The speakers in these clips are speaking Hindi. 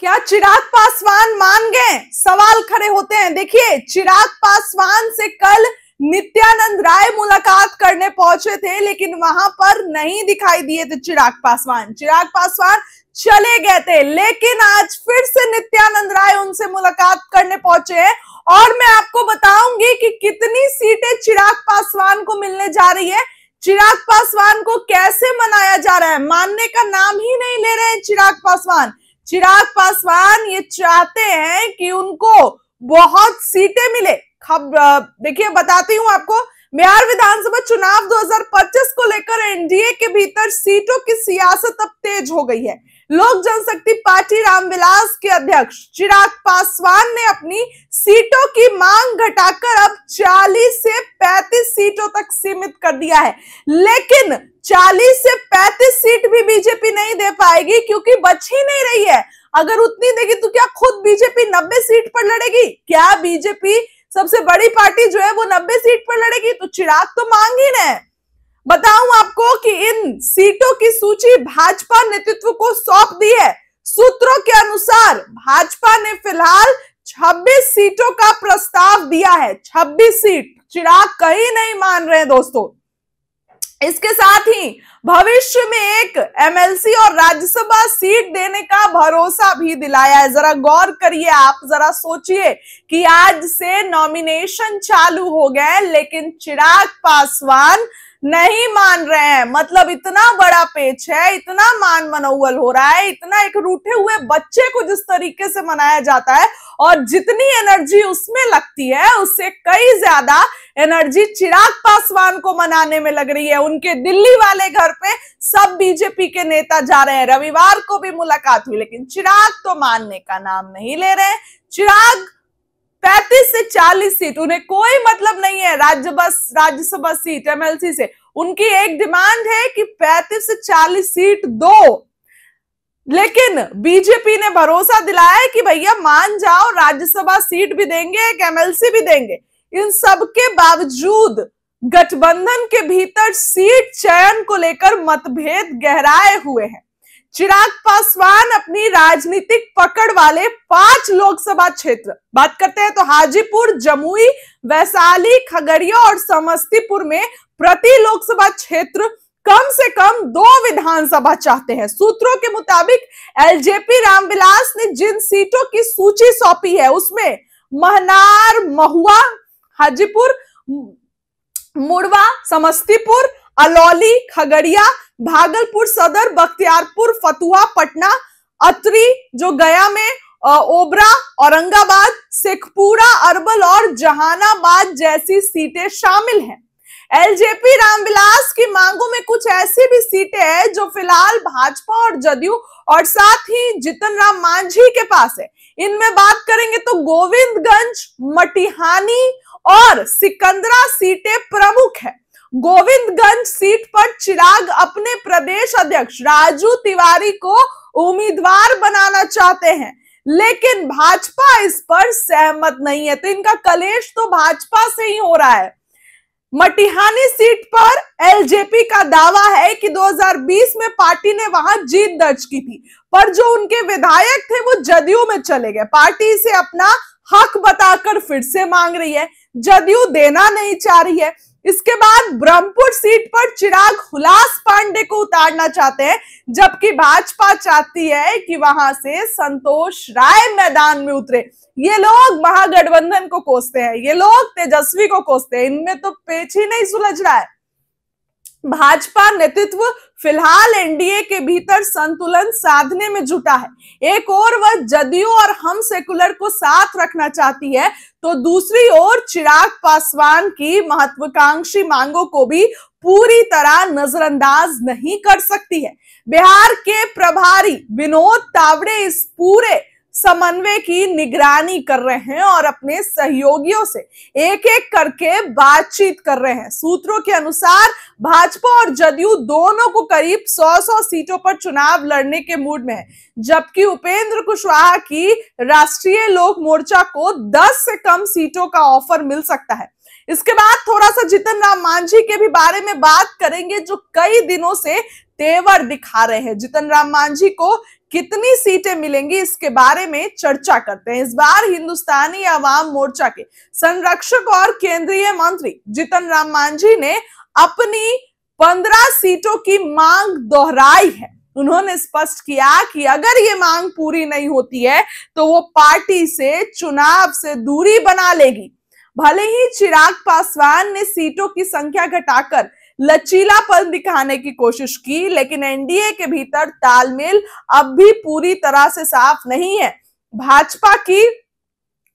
क्या चिराग पासवान मान गए? सवाल खड़े होते हैं। देखिए, चिराग पासवान से कल नित्यानंद राय मुलाकात करने पहुंचे थे, लेकिन वहां पर नहीं दिखाई दिए थे चिराग पासवान। चिराग पासवान चले गए थे, लेकिन आज फिर से नित्यानंद राय उनसे मुलाकात करने पहुंचे हैं और मैं आपको बताऊंगी कि कितनी सीटें चिराग पासवान को मिलने जा रही है, चिराग पासवान को कैसे मनाया जा रहा है। मानने का नाम ही नहीं ले रहे हैं चिराग पासवान। चिराग पासवान ये चाहते हैं कि उनको बहुत सीटें मिले। देखिए, बताती हूं आपको, बिहार विधानसभा चुनाव 2025 को लेकर एनडीए के भीतर सीटों की सियासत अब तेज हो गई है। लोक जनशक्ति पार्टी रामविलास के अध्यक्ष चिराग पासवान ने अपनी सीटों की मांग घटाकर अब 40 से 35 सीटों तक सीमित कर दिया है, लेकिन 40 से 35 सीट भी बीजेपी नहीं दे पाएगी क्योंकि बच ही नहीं रही है। अगर उतनी देगी तो क्या खुद बीजेपी 90 सीट पर लड़ेगी? क्या बीजेपी सबसे बड़ी पार्टी जो है वो 90 सीट पर लड़ेगी? तो चिराग तो मांग ही रहे हैं। बताऊं आपको कि इन सीटों की सूची भाजपा नेतृत्व को सौंप दी है। सूत्रों के अनुसार भाजपा ने फिलहाल 26 सीटों का प्रस्ताव दिया है। 26 सीट। चिराग कहीं नहीं मान रहे दोस्तों। इसके साथ ही भविष्य में एक एमएलसी और राज्यसभा सीट देने का भरोसा भी दिलाया है। जरा गौर करिए, आप जरा सोचिए कि आज से नॉमिनेशन चालू हो गए, लेकिन चिराग पासवान नहीं मान रहे हैं। मतलब इतना बड़ा पेच है, इतना मान मनौवल हो रहा है, इतना एक रूठे हुए बच्चे को जिस तरीके से मनाया जाता है और जितनी एनर्जी उसमें लगती है उससे कई ज्यादा एनर्जी चिराग पासवान को मनाने में लग रही है। उनके दिल्ली वाले घर पे सब बीजेपी के नेता जा रहे हैं। रविवार को भी मुलाकात हुई, लेकिन चिराग तो मानने का नाम नहीं ले रहे। चिराग 35 से 40 सीट, उन्हें कोई मतलब नहीं है राज्यसभा सीट एमएलसी से। उनकी एक डिमांड है कि 35 से 40 सीट दो, लेकिन बीजेपी ने भरोसा दिलाया है कि भैया मान जाओ, राज्यसभा सीट भी देंगे, एक एमएलसी भी देंगे। इन सब के बावजूद गठबंधन के भीतर सीट चयन को लेकर मतभेद गहराए हुए हैं। चिराग पासवान अपनी राजनीतिक पकड़ वाले 5 लोकसभा क्षेत्र बात करते हैं तो हाजीपुर, जमुई, वैशाली, खगड़िया और समस्तीपुर में प्रति लोकसभा क्षेत्र कम से कम 2 विधानसभा चाहते हैं। सूत्रों के मुताबिक एलजेपी रामविलास ने जिन सीटों की सूची सौंपी है उसमें महनार, महुआ, हाजीपुर, मुड़वा, समस्तीपुर, अलौली, खगड़िया, भागलपुर सदर, बख्तियारपुर, फतुहा, पटना, अतरी जो गया में, ओबरा, औरंगाबाद, शेखपुरा, अरवल और जहानाबाद जैसी सीटें शामिल हैं। एलजेपी रामविलास की मांगों में कुछ ऐसी भी सीटें हैं जो फिलहाल भाजपा और जदयू और साथ ही जीतन राम मांझी के पास है। इनमें बात करेंगे तो गोविंदगंज, मटिहानी और सिकंदरा सीटें प्रमुख है। गोविंदगंज सीट पर चिराग अपने प्रदेश अध्यक्ष राजू तिवारी को उम्मीदवार बनाना चाहते हैं, लेकिन भाजपा इस पर सहमत नहीं है। तो इनका कलेश तो भाजपा से ही हो रहा है। मटिहानी सीट पर एलजेपी का दावा है कि 2020 में पार्टी ने वहां जीत दर्ज की थी, पर जो उनके विधायक थे वो जदयू में चले गए। पार्टी से अपना हक बताकर फिर से मांग रही है, जदयू देना नहीं चाह रही है। इसके बाद ब्रह्मपुर सीट पर चिराग हुलास पांडे को उतारना चाहते हैं, जबकि भाजपा चाहती है कि वहां से संतोष राय मैदान में उतरे। ये लोग महागठबंधन को कोसते हैं, ये लोग तेजस्वी को कोसते हैं। इनमें तो पेच ही नहीं सुलझ रहा है। भाजपा नेतृत्व फिलहाल एनडीए के भीतर संतुलन साधने में जुटा है। एक ओर वह जदयू और हम सेकुलर को साथ रखना चाहती है, तो दूसरी ओर चिराग पासवान की महत्वाकांक्षी मांगों को भी पूरी तरह नजरअंदाज नहीं कर सकती है। बिहार के प्रभारी विनोद तावड़े इस पूरे समन्वय की निगरानी कर रहे हैं और अपने सहयोगियों से एक एक करके बातचीत कर रहे हैं। सूत्रों के अनुसार भाजपा और जदयू दोनों को करीब 100 सीटों पर चुनाव लड़ने के मूड में है, जबकि उपेंद्र कुशवाहा की राष्ट्रीय लोक मोर्चा को 10 से कम सीटों का ऑफर मिल सकता है। इसके बाद थोड़ा सा जीतन राम मांझी के भी बारे में बात करेंगे, जो कई दिनों से तेवर दिखा रहे हैं। जीतन राम मांझी को कितनी सीटें मिलेंगी इसके बारे में चर्चा करते हैं। इस बार हिंदुस्तानी अवाम मोर्चा के संरक्षक और केंद्रीय मंत्री जीतन राम मांझी ने अपनी 15 सीटों की मांग दोहराई है। उन्होंने स्पष्ट किया कि अगर ये मांग पूरी नहीं होती है तो वो पार्टी से चुनाव से दूरी बना लेगी। भले ही चिराग पासवान ने सीटों की संख्या घटाकर लचीलापन दिखाने की कोशिश की, लेकिन एनडीए के भीतर तालमेल अब भी पूरी तरह से साफ नहीं है। भाजपा की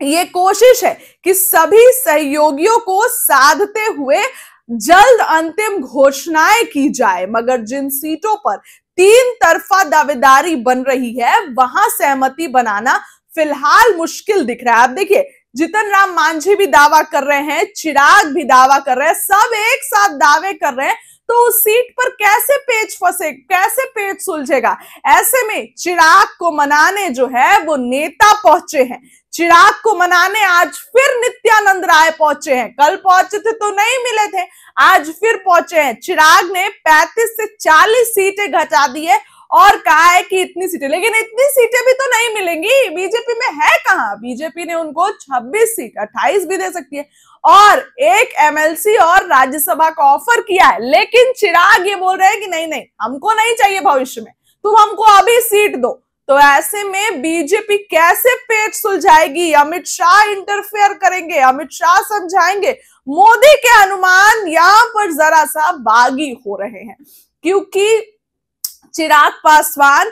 ये कोशिश है कि सभी सहयोगियों को साधते हुए जल्द अंतिम घोषणाएं की जाए, मगर जिन सीटों पर 3 तरफा दावेदारी बन रही है वहां सहमति बनाना फिलहाल मुश्किल दिख रहा है। आप देखिए, जीतन राम मांझी भी दावा कर रहे हैं, चिराग भी दावा कर रहे हैं, सब एक साथ दावे कर रहे हैं, तो उस सीट पर कैसे पेच फंसे, कैसे पेच सुलझेगा। ऐसे में चिराग को मनाने जो है वो नेता पहुंचे हैं। चिराग को मनाने आज फिर नित्यानंद राय पहुंचे हैं। कल पहुंचे थे तो नहीं मिले थे, आज फिर पहुंचे हैं। चिराग ने 35 से 40 सीटें घटा दी है और कहा है कि इतनी सीटें, लेकिन इतनी सीटें भी तो नहीं मिलेंगी। बीजेपी में है कहां? बीजेपी ने उनको 26 सीट, 28 भी दे सकती है और एक एमएलसी और राज्यसभा का ऑफर किया है, लेकिन चिराग ये बोल रहे हैं कि नहीं नहीं, हमको नहीं चाहिए भविष्य में, तुम हमको अभी सीट दो। तो ऐसे में बीजेपी कैसे पेच सुलझाएगी? अमित शाह इंटरफेयर करेंगे, अमित शाह समझाएंगे। मोदी के अनुमान यहां पर जरा सा बागी हो रहे हैं, क्योंकि चिराग पासवान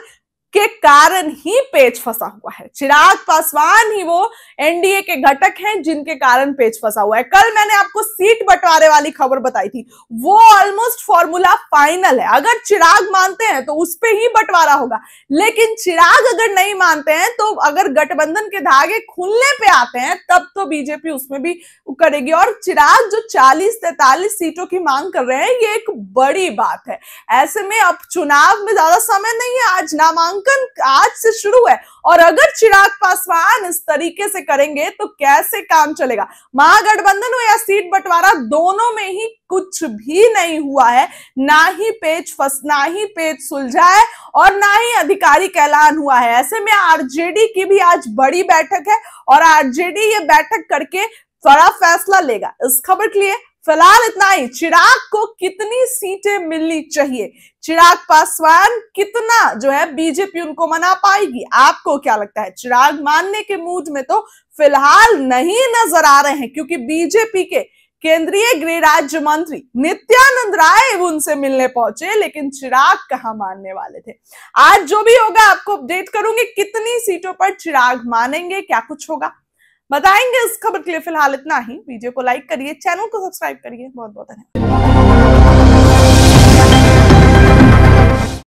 के कारण ही पेच फंसा हुआ है। चिराग पासवान ही वो एनडीए के घटक हैं जिनके कारण पेच फंसा हुआ है। कल मैंने आपको सीट बंटवारे वाली खबर बताई थी, वो ऑलमोस्ट फॉर्मूला फाइनल है। अगर चिराग मानते हैं तो उस पे ही बंटवारा होगा, लेकिन चिराग अगर नहीं मानते हैं तो अगर गठबंधन के धागे खुलने पे आते हैं तब तो बीजेपी उसमें भी करेगी। और चिराग जो 40-43 सीटों की मांग कर रहे हैं, ये एक बड़ी बात है। ऐसे में अब चुनाव में ज्यादा समय नहीं है, आज नामांकन आज से शुरू है, और अगर चिराग पासवान इस तरीके से करेंगे तो कैसे काम चलेगा? महागठबंधन हो या सीट बंटवारा, दोनों में ही कुछ भी नहीं हुआ है। ना ही पेच सुलझा है और ना ही आधिकारिक ऐलान हुआ है। ऐसे में आरजेडी की भी आज बड़ी बैठक है और आरजेडी ये बैठक करके बड़ा फैसला लेगा। इस खबर के लिए फिलहाल इतना ही। चिराग को कितनी सीटें मिलनी चाहिए, चिराग पासवान कितना जो है बीजेपी उनको मना पाएगी, आपको क्या लगता है? चिराग मानने के मूड में तो फिलहाल नहीं नजर आ रहे हैं, क्योंकि बीजेपी के केंद्रीय गृह राज्य मंत्री नित्यानंद राय उनसे मिलने पहुंचे, लेकिन चिराग कहां मानने वाले थे। आज जो भी होगा आपको अपडेट करूंगी, कितनी सीटों पर चिराग मानेंगे, क्या कुछ होगा बताएंगे। इस खबर के लिए फिलहाल इतना ही। वीडियो को लाइक करिए, चैनल को सब्सक्राइब करिए। बहुत बहुत धन्यवाद।